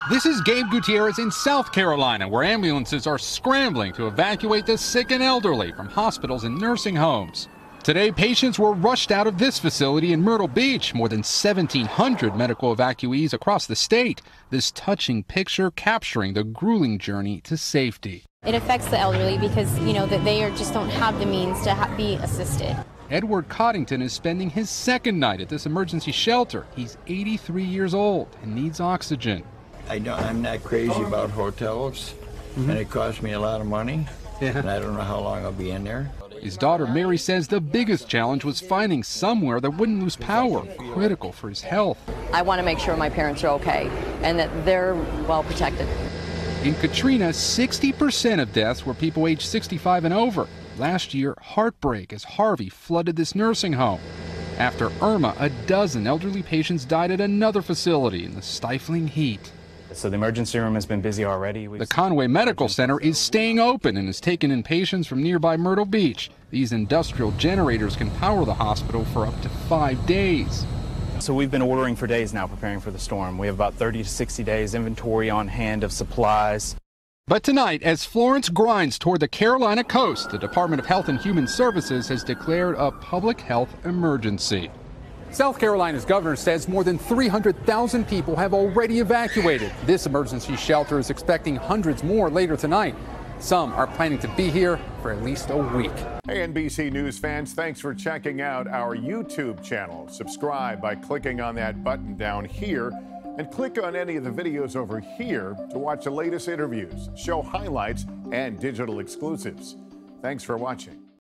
This is Gabe Gutierrez in South Carolina, where ambulances are scrambling to evacuate the sick and elderly from hospitals and nursing homes. Today, patients were rushed out of this facility in Myrtle Beach, more than 1,700 medical evacuees across the state. This touching picture capturing the grueling journey to safety. It affects the elderly because, that they just don't have the means to be assisted. Edward Coddington is spending his second night at this emergency shelter. He's 83 years old and needs oxygen. I'm not crazy about hotels, and it costs me a lot of money, and I don't know how long I'll be in there. His daughter Mary says the biggest challenge was finding somewhere that wouldn't lose power, critical for his health. I want to make sure my parents are okay and that they're well protected. In Katrina, 60% of deaths were people aged 65 and over. Last year, heartbreak as Harvey flooded this nursing home. After Irma, a dozen elderly patients died at another facility in the stifling heat. So the emergency room has been busy already. The Conway Medical Center is staying open and has taken in patients from nearby Myrtle Beach. These industrial generators can power the hospital for up to 5 days. So we've been ordering for days now, preparing for the storm. We have about 30 to 60 days inventory on hand of supplies. But tonight, as Florence grinds toward the Carolina coast, the Department of Health and Human Services has declared a public health emergency. South Carolina's governor says more than 300,000 people have already evacuated. This emergency shelter is expecting hundreds more later tonight. Some are planning to be here for at least a week. Hey, NBC News fans, thanks for checking out our YouTube channel. Subscribe by clicking on that button down here and click on any of the videos over here to watch the latest interviews, show highlights, and digital exclusives. Thanks for watching.